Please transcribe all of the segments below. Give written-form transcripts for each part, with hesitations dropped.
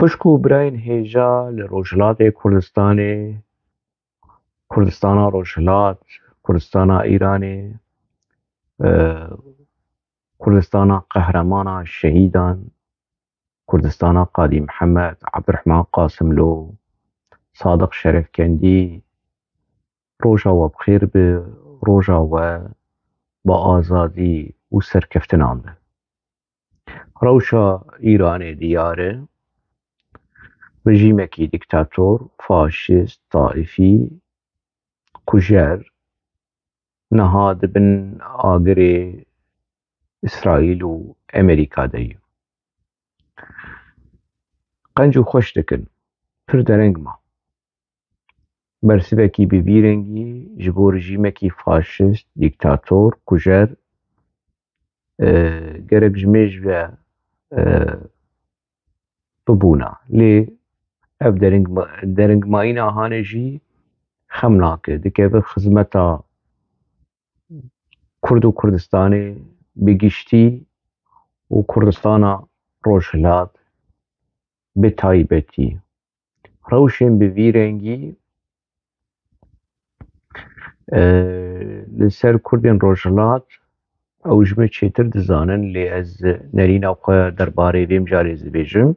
Kuşku birayên hêja li Rojhilatê Kurdistanê, Kurdistana Rojhilat, Kurdistana Îranê, Kurdistana Qehramana Şehîdan, Kurdistana Qadî Mihemed, Ebdirehman Qasîmlo, Sadiq Şerefkendî, roja we bi xêr be, roja we bi azadî û serkeftinan be. Rewşa Îranê diyar e, rejîmekî dîktator, faşîst, taifî, kujer niha dibin agirê İsraîl û Amerîka de ye. Qenc û xweş dikin, pir dereng ma. Bersivekî bi vî rengî ji bo rejîmekî faşîst, dîktator, kujer gerek ji mêj ve bibûna. Lê ev derengmayîna hanê jî xem nake, dikeve xizmeta Kurd û Kurdistanê bi giştî û Kurdistana Rojhilat bi taybetî. Rewşên bi vî rengî li ser Kurdên Rojhilat ew ji min çêtir dizanin, lê ez nerîna xwe derbarê vê mijarê dibêjim.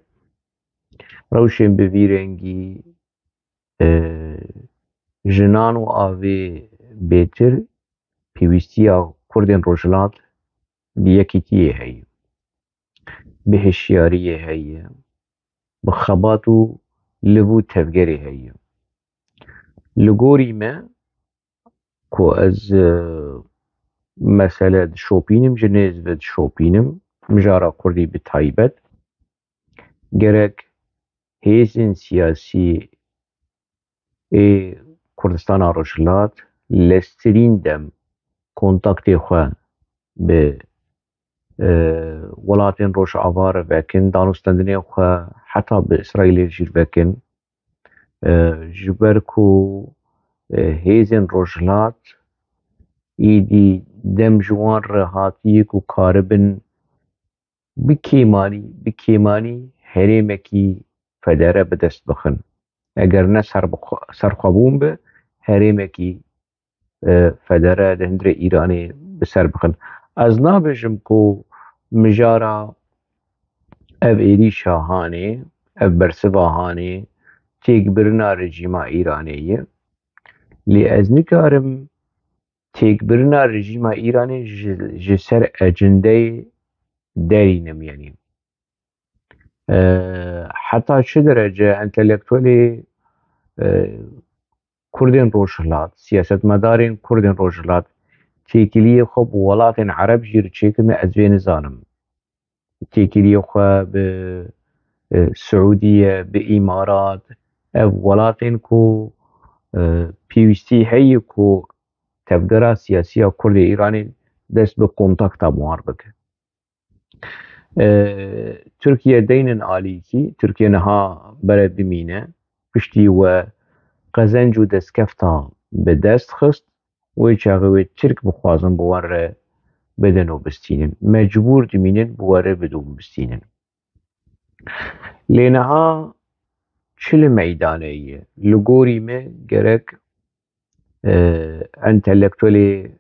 Rewşên bi vî rengî jinan û avê bêtir pêwîstiya Kurdên Rojhilat bi yekîtiyê heye, bi hişyariyê heye, bi xebat û liv û tevgerê heye. Li gorî me ku ez mesele dişopînim, ji nêz ve dişopînim, mijara Kurdî bi taybet, gerek hêzên siyasî ê Kurdistana Rojhilat lestîrîn dem kontaktê xwe bi welatên Rojava re vekin, danûstandinê xwe heta bi İsraîlê jî vekin, ji ber ku hêzên Rojhilat êdî dem ji wan re hatiye ku karibin bi kêmanî herêmekî federe bi dest bixin. Eger ne serxwebûn be, herêmekî federe li hundirê Îranê bi ser bixin. Ez nabêjim ku mijara ev êrîşa hanê, ev bersiva hanê têkbirina rejîma Îranê ye. Lê ez nikarim têkbirina rejîma Îranê ji ser ecendeyê derînim yenî. Heta çi derece entelektûelê Kurdên Rojhilat, siyasetmedarên Kurdên Rojhilat têkiliyê xwe bi welatên Ereb jî re çêkirine ez vê nizanim. Têkiliyê xwe bi Siûdiye, bi Îmarat, ev welatên ku pêwîstî heye ku tevgera siyasî ya Kurdê Îranê dest bi kontakta wan bike. Tirkiye deynên alîkî, Tirkiye niha bere bimîne, piştî we qezenc û destkefta bi dest xist, wê çaxê wê Tirk bixwazin bi wan re bidin û bistînin. Mecbûr dimînin bi we re bidin û bistînin. Lê niha çi li meydanê ye? Li gorî me gerek entelektûelê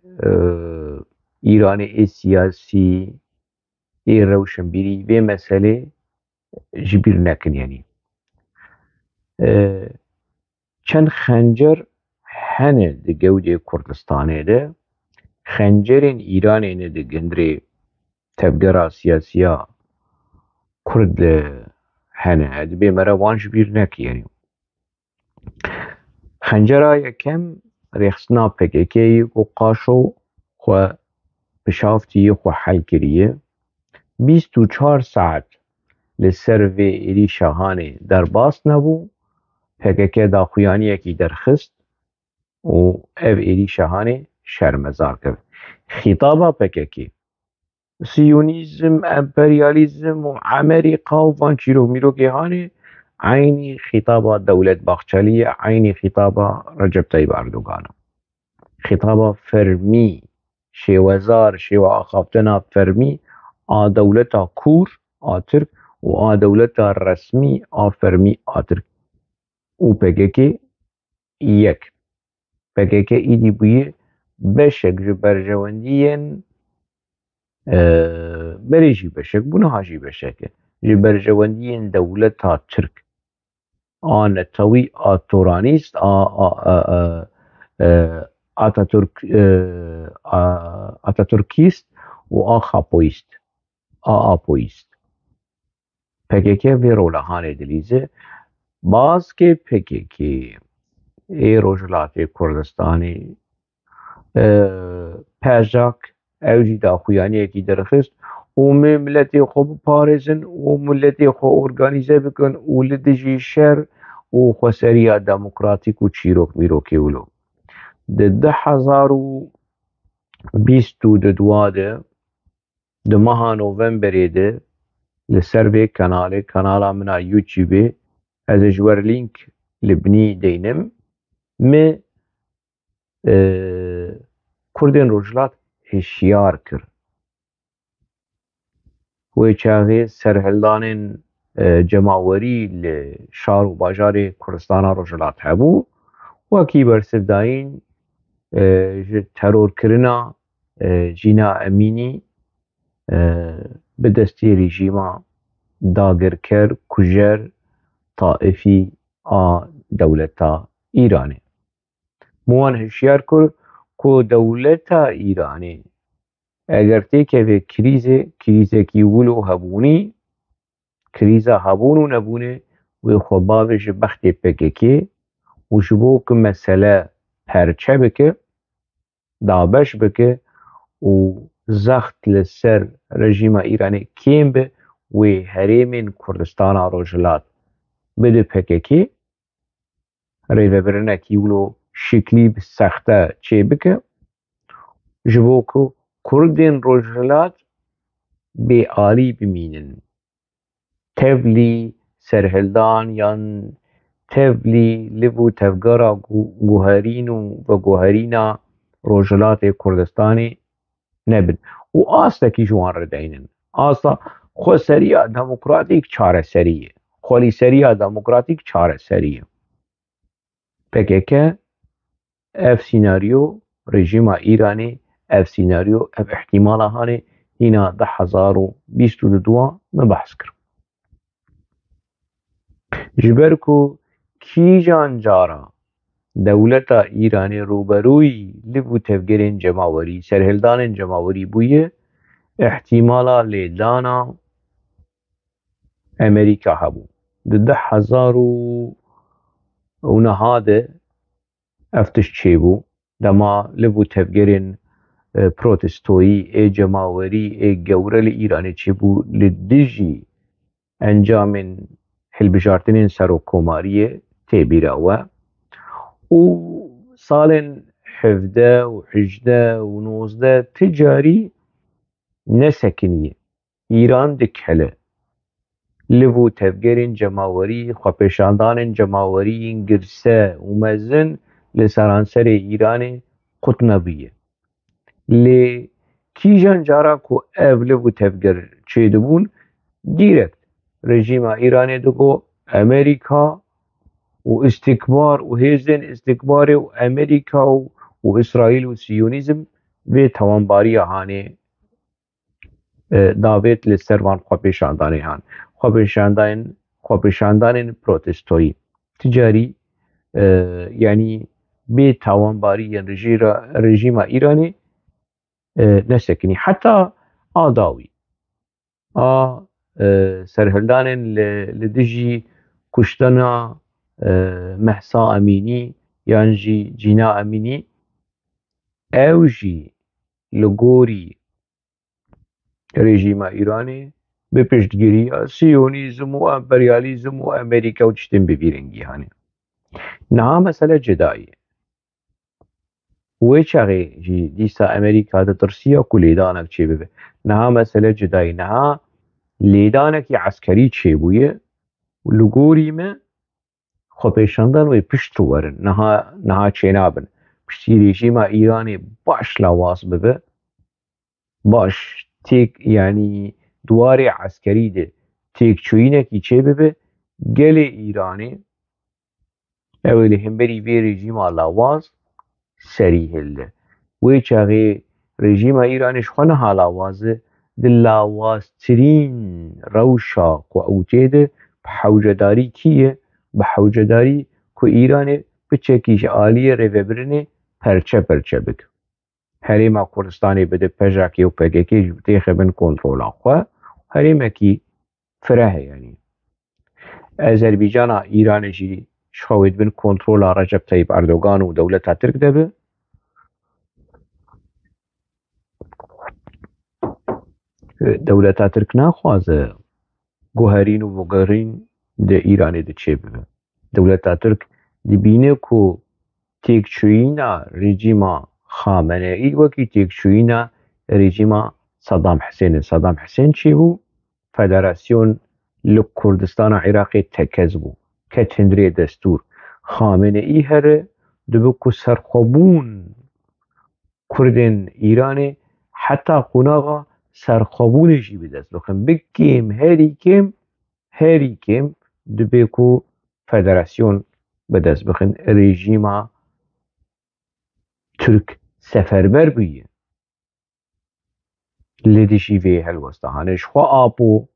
Îranê ê siyasî ê rewşenbîrî vê meselê ji bîr nekin yenî. Çend xencer hene di gewdê Kurdistanê de, xencerên Îranê ne di hundirê tevgera siyasî ya Kurd de hene, divê mere wan ji bîr nekin yenî. Xencera yekem rêxistina PKK'yê ku Qaşo xwe pişaftiye xwe hel kiriye, 24 saet li ser vê êrîşa hanê derbas nebû, PKK daxuyaniyekî derxist û ev êrîşa hanê şermezar kir. Xîtaba PKK Siyonîzm, emperyalîzm û Amerîka û van çîrok mîrokê hanê aynî xîtaba Dewlet Bahçelî ye, aynî xîtaba Recep Tayyip Erdogan e. Xîtaba fermî, şêwezar, şêwa axaftina fermî a dewleta kûr a Tirk و آ دولتا رسمي آ فرمي آتر و PKK يك PKK إيدي بويه بشك ji berjewendiyên berê jî beşek bû niha jî beşek e ji berjewendiyên dewleta Tirk a Netewî a Toranîst Atatürkîst û a Xapoîst a Apoîst. PKK vê rola hanê dilîze baskê PKK ê Rojhilatê Kurdistanê pejak ew jî daxuyaniyekî derxist û mê milletê xwe biparêzin û milletê xwe organîze bikin û li dijî şer û xweseriya demokratîk û çîrok mîrokê wilo. Di 2022 de di meha Novemberê de li ser vê kanalê kanala min a YouTubeê ez ê ji we lînk li binî deynim me Kurdên Rojhilat hişyar kir. Wê çaxê serhildanên cemawerî li şar û bajarê Kurdistana Rojhilat hebû wekî bersivdayîn ji terorkirina Jîna Emînî bi destê rejîma dagirker, kujer, taifî a dewleta Îranê. Min wan hişyar kir ku dewleta Îranê eger têkeve krîzê, krîzekî wilo hebûnî, krîza hebûn û nebûnê wê xwe bave ji bextê PKK û ji bo ku mesele perçe bike, dabeş bike û zext li ser rejîma Îranê kêm be wê herêmên Kurdistana Rojhilat bide PKK, rêvebirinekî wilo şiklî bi sexte çê bike ji bo ku Kurdên Rojhilat bêalî bimînin. Tevlî serhildan yan tevlî li bo tevgera guherîn û veguherîna Rojhilatê Kurdistanê nebin û astekî ji wan re deynin. Asa xweseriya demokratîk çareserî ye. Xwelîseriya demokratîk çareserî ye. PKK ev sînaryo rejîma Îranê ev sînaryo ev ihtimala hanê hîna 2022 me behs kir. Ji ber ku kîjan cara dewleta Îranê rûberûyî li vû tevgerên cemawerî, serhildanên cemawerî bûye, ihtimala lêdana Amerîka hebû. Di 2009 de ev tişt çêbû dema li vû tevgerên protestoyî ê cemawerî ê gewre li Îranê çêbû li dijî encamên hilbijartinên serokkomariyê tê bîra we û salên 17 û 18 û 19 ti carî nesekiniye Îran dikhele li vû tevgerên cemawerî, xwepêşandanên cemawerî girse û mezin li seranserê Îranê qut nebûye. Lê kîjan cara ku ev li vû tevger çêdibûn dîrekt rejîma Îranê digot Amerîka û istikbar û hêzên istikbarê û Amerîka û İsraîl û Siyonîzm vê tawanbariya hanê davêt li ser van xwepêşandanê han. Xwepêşandanên protestoyî ti carî yanî bê tawanbariyên rejîma Îranê nesekinî. Heta a dawî a serhildanên li dijî kuştana Mehsa Emînî yan jî Cîna Emînî ew jî li gorî rejîma Îranê bi piştgiriya Siyonîzm û emperyalîzm û Amerîka û tiştên bi vî rengî hane. Niha mesele cida ye. Wê çaxê jî dîsa Amerîka ditirsiya ku lêdanek çêbibe. Niha mesele cida ye. Niha lêdanekî eskerî çêbûye û li gorî me xwepêşandan wê pişt werin. Niha çênabin. Piştî rejîma Îranê baş lawas bibe, baş têk yanî dwarê eskerî de تێکچووینێکی چێ ببێ gelê Îranê ew ê li hemberî vê rejîma lawaz serî hilde. Wê çaxê rejîma Îranê ji xwe niha lawaz e, di lawaztirîn rewşa ku ew tê de bi hewcedarî kî ye? Bi hewcedarî ku Îranê biçekî ji aliyê rêvebirinê perçe perçe bike. Herêma Kurdistanê bide pejekê û PKK ji tê xebin kontrola xwe, herêmekî fireh e yanî. Azerbaycana Îranê jî ji xwe wê dibin kontrola Recep Tayyip Erdogan û dewleta Tirk de be. Dewleta Tirk naxwaze guherîn û vegerîn di Îranê de çê bibe. Dewleta Tirk dibîne ku têkçûyîna rejîma Xameneî wekî têkçûyîna rejîma Saddam Hüseyin e. Saddam Hüseyin çê bû? Federasyon li Kurdistana Iraqê tekez bû. Ket hindirê destûr. Xameneî here dibe ku serxwebûn Kurdên Îranê heta qunaxa serxwebûnê jî bi dest bixin. Bikêm herî kêm dibe ku federasyon bi dest bixin. Rejîma Türk seferber bûye li dijî vê helwestexanê. Ji xwe apo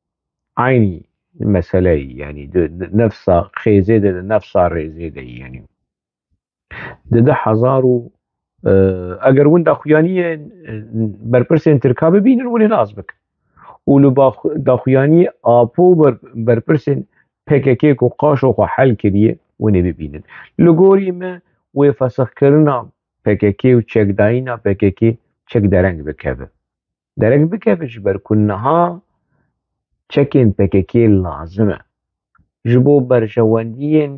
aynî meseleyê yanî di nefsa xêzê de di nefsa rêzê de yanî. Di 2000 û eger hûn daxuyaniyên berpirsên Tirka bibînin hûn ê nas bikin. û li daxuyaniyê apo berpirsên PKK ku qaşo xwe hel kiriye hûn ê bibînin. Li gorî me wê fesixkirina PKK û çekdayîna PKK çek dereng bikeve. Dereng bikeve ji ber ku niha çekên PKK lazim e. Ji bo berjewendiyên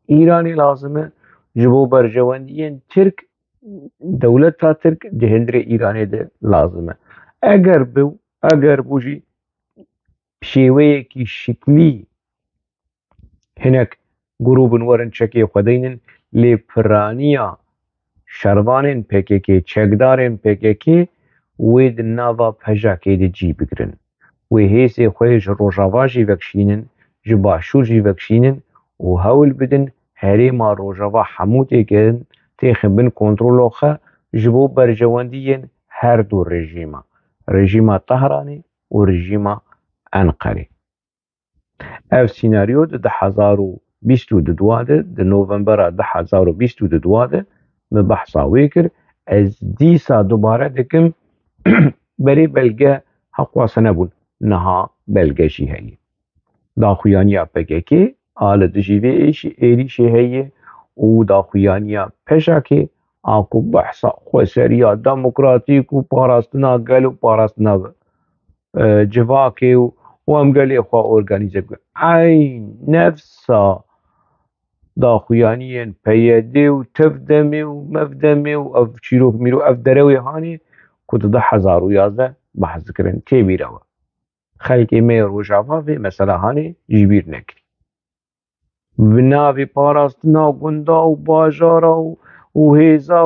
Îranê lazim e, ji bo berjewendiyên Tirk, dewleta Tirk di hindirê Îranê de lazim e. Eger bû jî şêweyekî şiklî hinek grûbin werin çekê xwe deynin, lê piraniya şervanên PKK, çekdarên PKK wê di nava pejekê de cî bigirin. Wê hêsê xwe ji Rojava jî vekişînin, ji başûr jî vekişînin û hewl bidin herêma Rojava hemû têxebin kontrola xwe ji bo berjewendiyên her du rejîma. Rejîma Tehranê û rejîma Enqerê. Ev sînaryo di 2022 de, di Novembera 2022 de me behsa wê kir. Ez dîsa dubare dikim berê belge heqwase nebûn, niha belge jî heye. Daxuyaniya PKK a li dijî vê êrişê heye û daxuyaniya pejekê a ku behsa xweseriya demokratîk û parastina gel û parastina civakê û em gelê xwe organîze bikin. Eyn nefsa daxuyaniyên PYD û Tivdemê û Mevdemê û ev çîrok mîrok ev derewê hanê ku di 2011 behs dikirin tê bîra we. Xelkê me ê Rojava vê mesela hanê ji bîr nekirî. Bi navê parastina gunda û bajara û hêza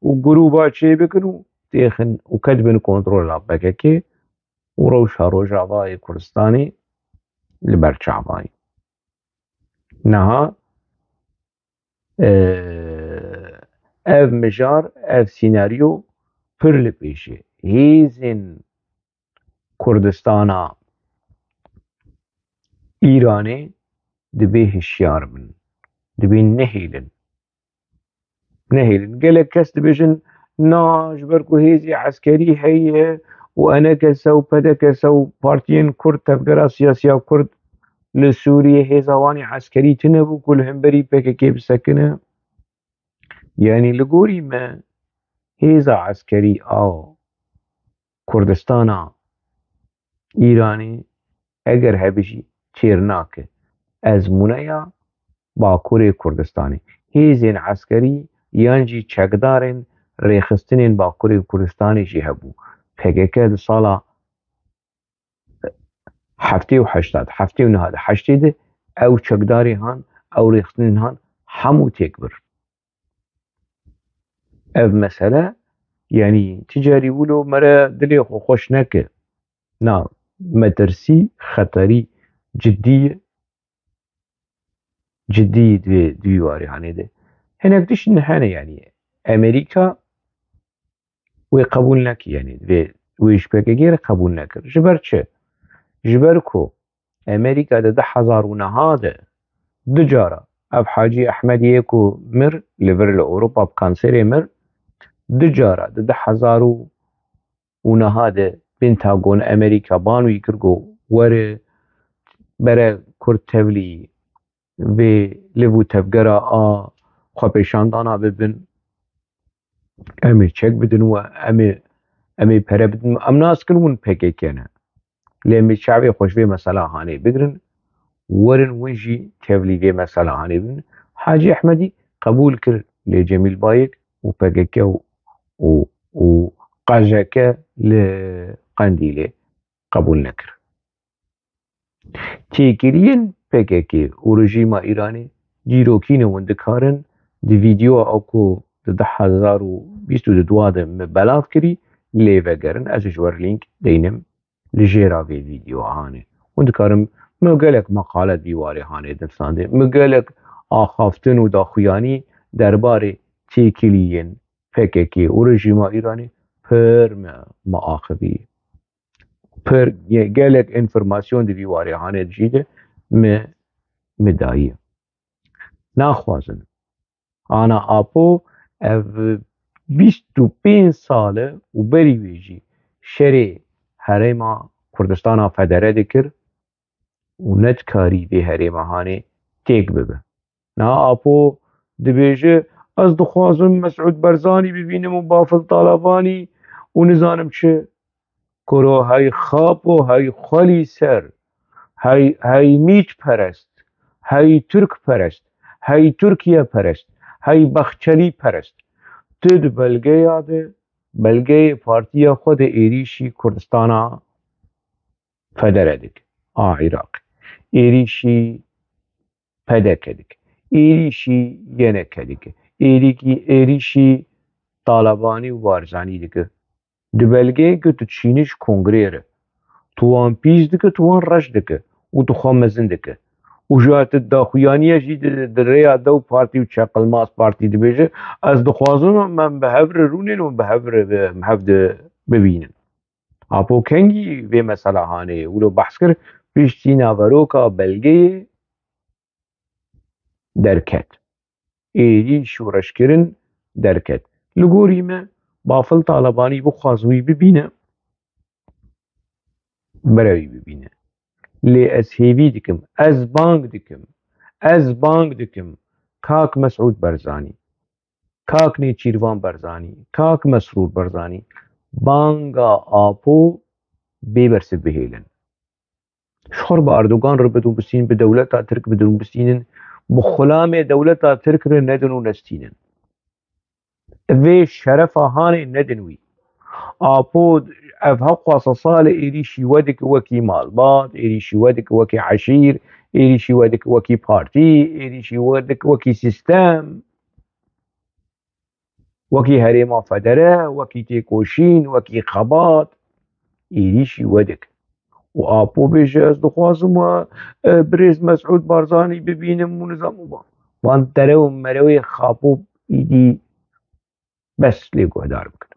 û grûba çê bikin û têxin û kedibin kontrola PKK û rewşa Rojavayê Kurdistanê li ber çavayî. Niha ev mijar, ev sînaryo pir li pêş e. Hêzên Kurdistana Îranê dibe hişyar bin, dibe nehêlin. Gelek kes dibêjin na ji ber ku hêzê eskerî heye û enekese û pedekese û partiyên Kurd, tevgera siyasiya Kurd li Sûriyê hêza wanê eskerî tune bû ku li hemberî PKK bisekine. Yani li gorî me hêza eskerî a Kurdistana Îranê eger hebe jî çêr nake ezmûneya Bakurê Kurdistanê. Hêzên eskerî yan jî çekdarên rêxistinên Bakurê Kurdistanê jî hebû. PKK di sala 1980 de ew çekdarê han, ew rêxistinên han hemû têk bir. Ev mesele yanî ticarî wilo mere dilê xwe xweş neke. Na me tirsî xeterî جدية دوی واری هانه ده هناك دش نحن يعني أمريكا وقبول نكي يعني دوی ويش بكير قبول نكر جبر چه جبركو أمريكا ده 10,000 هذا دجارة أب حاجي أحمد يكو مر لفر لأوروبا بكانسيري مر دجارة ده 10,000 بنتاغون أمريكا بانو يكرغو ور برا كرد تولي و لبو تفگرا خوا پیشاندانا ببن امی چک بدن و امی پره بدن ام ناس کلون پکی کنه لیمی شعبی خوشوی مسئله هانه بگرن ورن ونجی تولي في مسألة هاني بن حاجي أحمدي قبول كر لجميل بايك وبقك وقاجك لقنديلي قبول نكر تيكرين بقك ورجيم إيراني جيروكين وندكارن دي فيديو أوكو ده 1022 بلاف كري ليفقرن از جوار لينك دينم لجيرا في فيديو هاني وندكارم مقالك مقالات بيواري هاني دفسانده مقالك آخافتن و داخویانی درباره تیکیلین پککی و رژیم ایرانی پر معاقبی پر گالك انفرماسیون دی بيواري هاني جيده مداية ناخوازن انا ابو اف 25 ساله و بری ویجی شری هرما کردستان فدره دکر و ندکاری به هرما هانه تیک ببه نا اپو دبیجه از دخوازم مسعود برزانی ببینم و بافل طالبانی و نزانم چه کرو های خواب و های خالی سر های میت پرست های ترک پرست های ترکیه پرست های بخچلی پرست تد بلگه یاده بلگه پارتیا خود ایریشی کردستانا فدردک عراق ایریشی پدکدک ایریشی ینکدک ایریشی طالبانی و بارزانی دکه دبلگه که تو چینش کنگره توان پیز دکه توان رش دکه و تو خامزن دکه و جات داخویانی جی در ریا دو پارتی و چقل ماس پارتی دبیجه از دخوازم من به هفر رونین و به هفر محفظ ببینن اپو کنگی و مسئله هانه ولو بحث کر پیشتینا وروکا بلگه درکت ایری شورش کرن درکت لگوری ما بافل طالبانی بخوازوی ببینه براوی ببینه لی از هیوی دکم از بانگ دکم کاک مسعود برزانی کاک نیچیروان برزانی کاک مسرور برزانی بانگا آپو ببرس بهیلن شخور با اردوغان رو بدون بسین به دولتا ترک بدون بسینن بخلام دولتا ترک رو ندنو نستینن و شرف هاني ندنوي آپود اف هقوى صال إيريشي ودك وكي مالبات إيريشي ودك وكي عشير إيريشي ودك وكي بارتي إيريشي ودك وكي سيستم وكي هريما فدره وكي تيكوشين وكي خبات إيريشي ودك وآپو بيجي از دخوازم بريز مسعود بارزاني ببينم ونظام وان ترو مروي خابو إيدي بس ليقو دار بكن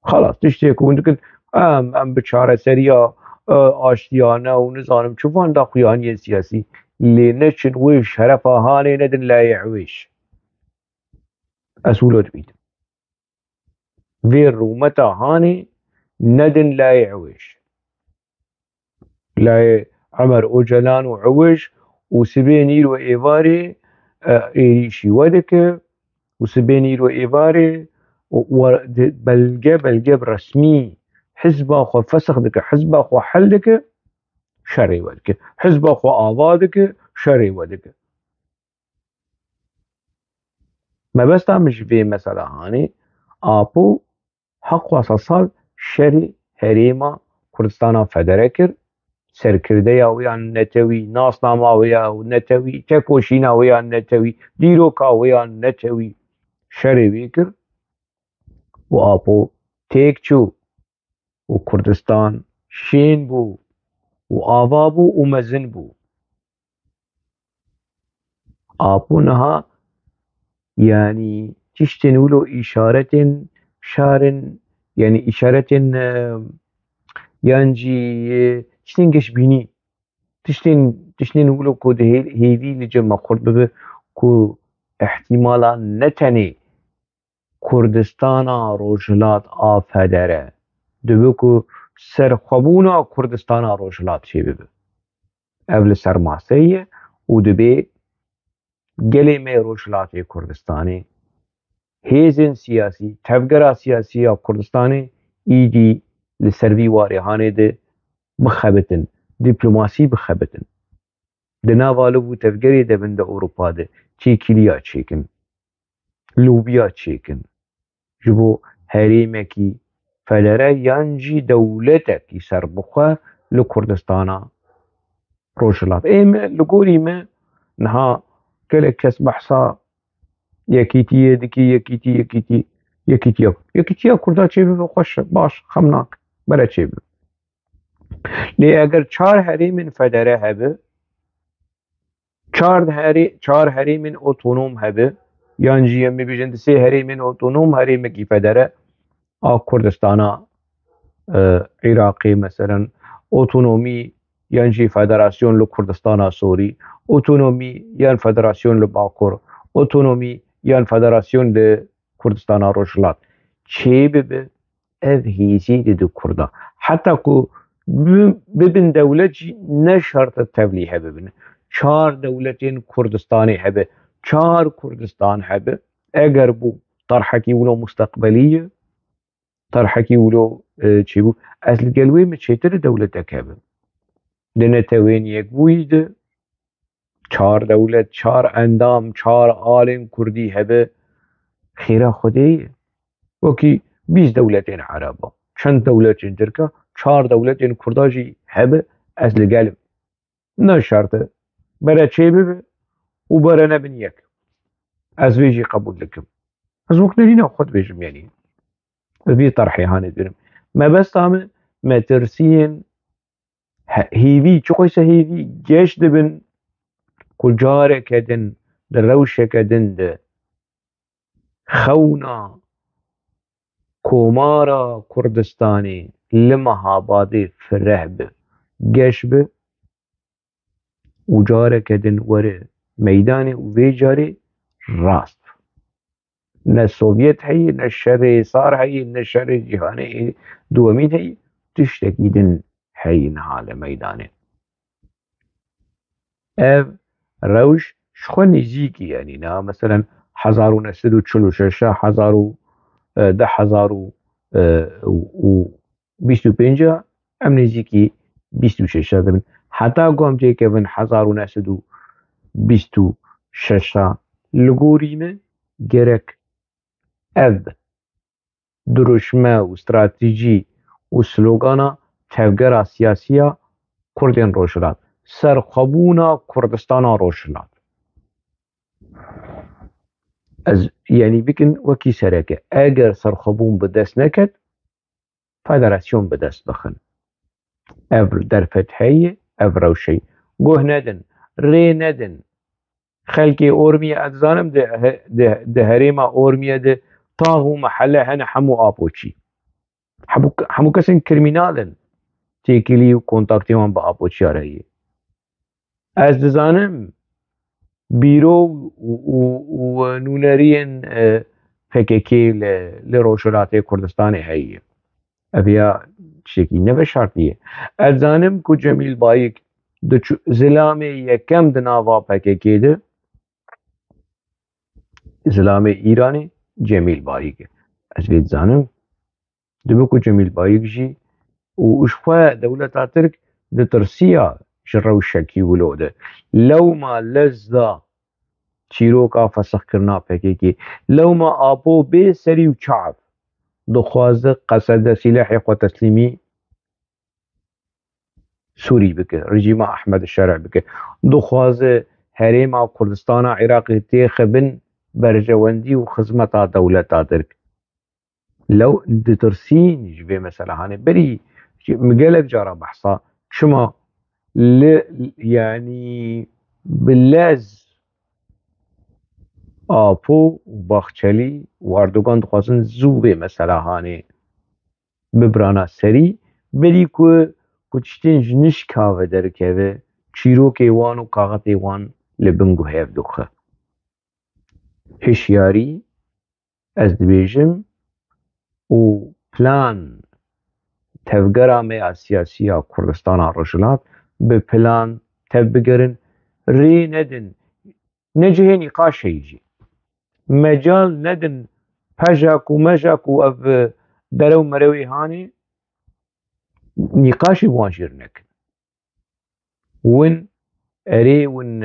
خلاص تشتكوا كنت ام بچاره سریا آشتیانه و نزانم چوان دا قیانی سیاسی لی نچن ویش شرف هانه ندن لایعویش اسولت بید وی رومتا هانه ندن لایعویش لای عمر اوجلان و عوش و سبینیر و ایواری ایریشی ودکه و سبینیر و ایواری بلقى برسمي حزب اخو فسخ دك حزب اخو حل دك شري ودك حزب اخو آبادك شري ودك ما بس مش في مسألة هاني آبو حق وصل شري هريما كردستانا فدركر سركرديا ويان نتوي ناس ناما ويان نتوي تكوشينا ويان نتوي ديروكا ويان نتوي شري ويكر وآپو تیک چو و کردستان شین بو وآوا بو ومزن بو. آبونها يعني تشتنولو إشارة شار، يعني إشارة يانجي تشتنقش بيني تشتين ولو كود هيدي لجمع خورد ببه كو احتمالا نتني كردستانا روجلات آفدره دبه كو سرخبونا كردستانا روجلات شي ببه قبل سرماسيه ودبه گلی می روجلات كردستاني هيزن سياسي تفقرا سياسية كردستاني ايدي لسروي واريهاني ده بخبتن دبلوماسي بخبتن دناوالو بو تفقري ده بند اوروبا ده تشيكيليا تشيكن لوبيا تشيكن جبو هريمكي فلرا يانجي دولتك يسر بخوا لكردستانا روجلات ايما لقوري ما نها كلك كس بحصا يكيتي دكي يكيتي كردا چه خوش باش خمناك بلا چه لی اگر 4 حریم فدره هبه 4 حریم اوتونوم هبه یعنی جیه می بیجند 3 حریم اوتونوم حریم کی فدره کردستانا عراقي مثلا اوتونومي ينجي فدراسيون لكردستان سوري اوتونومي ين فدراسيون لباكور اوتونومي ين فدراسيون لكردستان روجلات چه ببه اذ هيزي دو كردا حتى كو ببن دولت جي نشرط التوليه ببن 4 دولتين كردستاني هبه 4 كردستان هبه اگر بو طرحكي ولو مستقبليه طرحكي ولو چی بو از القلوي متشيتر دولتك هبه دنتوين يك بويد 4 دولت 4 اندام 4 آلم كردي هبه خيرا خدي وكي 20 دولتين عربا چند دولتين تركا 4 دولتين كرداجي هبه از القلب نه شرطه برا چه ببه وبرا نبن يك از ويجي قبول لكم از وقت لينا خد بيجم يعني في طرحي هاني ديرم ما بس طامه ما ترسين هيفي چقويسه هيفي جيش دبن كل جارة كدن دروشة كدن ده خونا كومارا كردستاني لمهابادي في الرهب جيش به وجارة كدن وري ميداني وفي جاري راست نه السوفيت هي نه الشر صار هي نه الشر الجهاني دوامين هي تشتكي دن هي نهال ميداني اف روش شخو نزيكي يعني نا مثلا 1946 10,025 ام نزيكي 26 دبن حتى قوم جي كبن 1926 لغوريمه gerek ev duruşma و strateji و slogana tevgera siyasiya Kurdên Rojhilat serxwebûna Kurdistana Rojhilat ez yani bikin wekî sereke eger serxwebûn bi dest neket federasyon bi dest bixin ev derfet heye ev rewşe guh nedin rê nedin خلقي أورمية أتزانم ده هريما أورمية ده طاغو محله هنا حمو آبوشي حمو كسن كريمينالن تيكيلي وكونتاكتي وان بآبوشي رهي از دزانم بيرو ونونرين فككي لروشولاتي كردستاني هي أبيا شكي نفس شرطية أتزانم كو جميل بايك زلامي يكم دناوا فككي ده زلام ایرانی جمیل باریک از وید زانم دبو کو جمیل باریک جی و اشخوا دولتا ترک ده ترسيا جرو شکی ولوده لو ما لزدا چیروکا فسخ کرنا پکیکی لو ما آبو بی سری و چعب دخواز قصد سلاح و تسلیمی سوري بك رجيم أحمد الشارع بك دخواز هريم كردستان عراقي تيخبن برجوندي وخدمتا دولتا ترك لو انت ترسين جبه مثلا هاني بري مقالب جارة بحصا شما يعني باللاز آپو و باخچەلی و ئەردۆغان دixwazin zû vê mesela hanê bibirana serî berî ku tiştên ji nişka ve derkeve çîrokê wan û kaxetê wan li bin guhev dixe. Hişyarî ez dibêjim û plan tevgera me ya siyasî ya Kurdistana Rojhilat bi plan tev bigerin, rê nedin ne cihê nîqaşê jî mecal nedin peja ku meja ku ev derew merewê hanê nîqaşê wan jîr nekin. Win erê win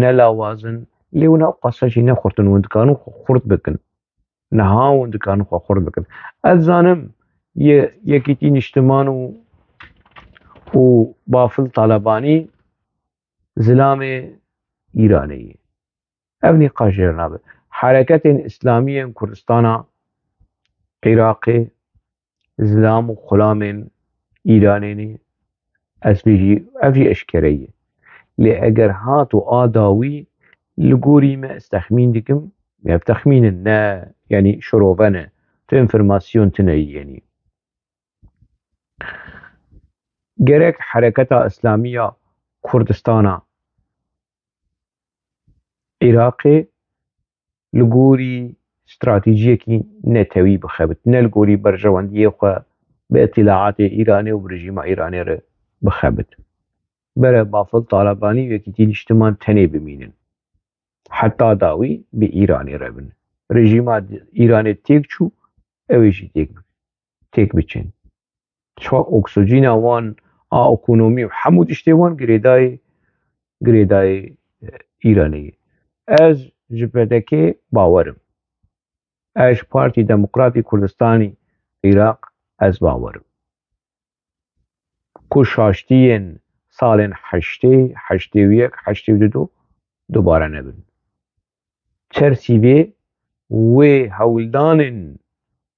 nelawazin lê wina ew qasa jî nexurtin, win dikarin xwe xurt bikin, niha win dikarin xwe xurt bikin. Ez zanim yekîtî niştiman û Bafil Talebanî zilamê Îranê ye. Ev nîqaş jêr nabe. Hereketên İslamî yên Kurdistana Iraqê zilam û xulamên Îranê ne ez bêjî ev jî eşkere ye. Lê eger hat û a dawî li gorî me ez texmîn dikim, ev texmînin ne yanî şirove ne, tu enformasyon tune yanî. Gerek Hereketa İslamî ya Kurdistana Iraqê li gorî stratejiyekî netewî bixebit, ne li gorî berjewendiyê xwe bi îtîlaatê Îranê û bi rejîma Îranê re bixebit. Bere Bafil Talebanî yekîtî niştiman tenê bimînin. Heta dawî bi Îranê re bin. Rejîma Îranê têk çû, ew ê jî têk biçin. Oksijîna wan, a ekonomî û hemû tiştê wan girêdayê Îranê ye. Ez ji PDK bawerim. Ez ji Partî Demokratîk Kurdistanê Iraq ez bawerim. Ku şaştiyên salên heştê, heştê û yek, heştê û du dubare nebin. Çersî wê hewldanên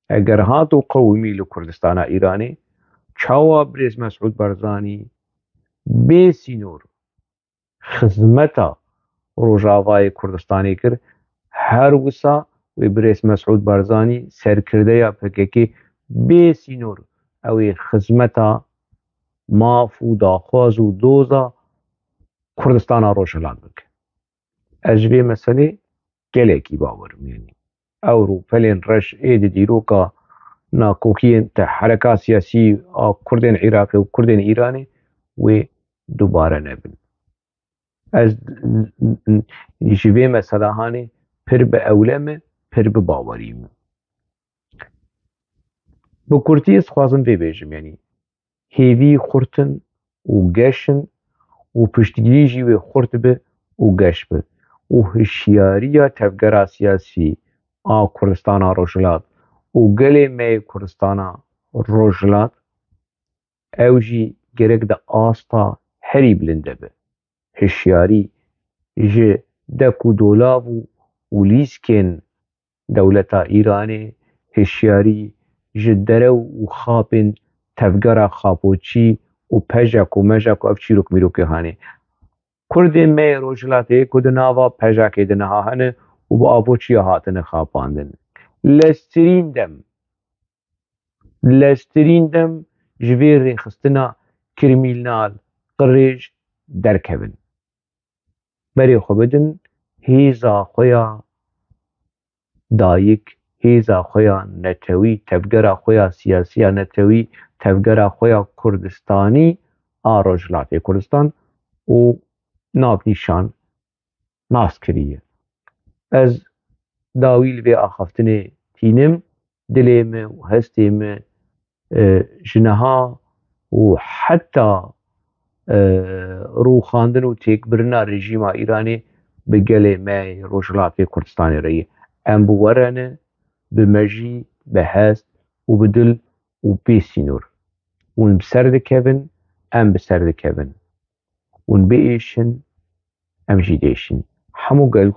eger hatu qewimî li Kurdistana Îranê çawa Birêz Mesûd Barzanî bê sînor xizmeta Rojavayê Kurdistanê kir, her wisa wê Birêz Mesûd Barzanî serkirdeya PKK bê sînor ew ê xizmeta maf û daxwaz û doza Kurdistana Rojhilat bike. Ez ji vê meselê gelekî bawerim yanî. Ew rûpelên reş ê di dîroka nakokiyên te hereka siyasî a Kurdên Iraqê û Kurdên Îranê wê dubare nebin. Ez ji vê mesela hanê pir bi ewle me, pir bi bawerî me. Bi kurtî ez dixwazim vê bêjim yanî hêvî xurtin û geşin û piştgirî jî wê xurt bi û geş bi û hişyariya tevgera siyasî a Kurdistana Rojhilat û gelê me Kurdistana Rojhilat ew jî gerek di asta herî bilind be. Hişyarî ji dek û dolav û lîskên dewleta Îranê, hişyarî ji derew û xapên tevgera xapoçî û pejek û mejek û ev çîrok mîrokê hanê. Kurdên me yê Rojhilatê ku di nava pejekê de niha hene û bi apoçiya hatine xapandin. Leztirîn dem ji vê rêxistina kirmînal qirêj derkevin. Berê xwe bidin hêza xwe ya dayîk, hêza xwe ya netewî, tevgera xwe ya siyasî ya netewî, tevgera xwe ya Kurdistanî a Rojhilatê Kurdistan û navnîşan nas kiriye. Ez dawî li vê axaftinê tînim, dilê me û hestê me ji niha û heta rûxandin û têkbirina rejîma Îranê bi gelê me Rojhilatê Kurdistanê re ye. Em bi were ne, bi mejî, bi hest û bi dil û bê sînor. Hûn bi ser dikevin, em bi ser dikevin. Hûn biêşin, em jî dêşin. Hemû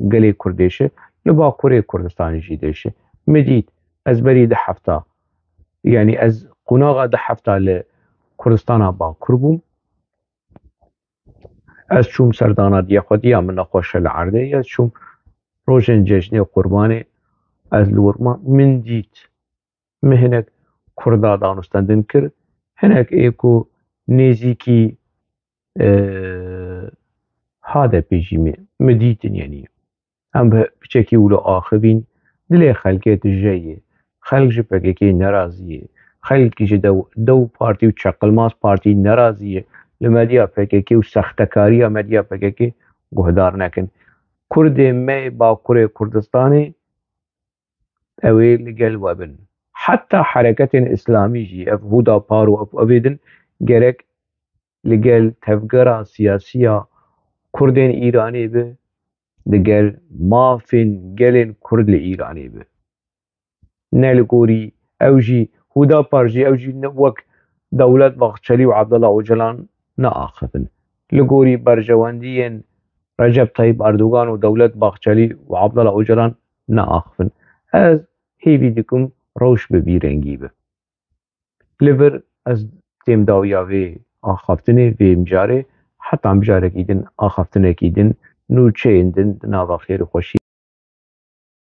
gelê Kurd dêşe, li Bakurê Kurdistanê jî dêşe. Mi dît ez berî 10 hefta yanî ez qonaxa 10 hefta li کوردستانا باکوور بووم ez çûm serdana Diyaqetiya min nexweşe li erdê ez çûm rojên cejnê Qurbanê ez li Wirma min dît min hinek Kurda danûstendin kir hinek ê ku nêzîkî HDP jî min dîtin yenî em bi piçekî wilo axivîn dilê xelkê dijeyê xelk ji PKK nerazî ye xelk ji dew partî û Çeqilmaz partî nerazî ye li mediya PKK û sextekariya mediya PKK guhdar nekin Kurdên me ê Bakurê Kurdistanê ew ê li gel we bin heta hereketên İslamî jî ev Hûdapar û ev ê din gerek li gel tevgera siyasî Kurdên Îranê be li gel mafên gelên Kurd li Îranê be ne li gorî ew jî Hûdapar jî ew jî wek Dewlet Baxçelî û Abdullah Öcalan neaxivin li gorî berjewendiyên Recep Tayyip Erdogan û Dewlet Baxçelî û Abdullah Öcalan neaxivin ez hêvî dikim rewş bi vî rengî be li vir ez têm dawiya vê axaftinê vê mijarê heta mijarekî din axaftinekî din nûçeyên din di nava xêr û xweşî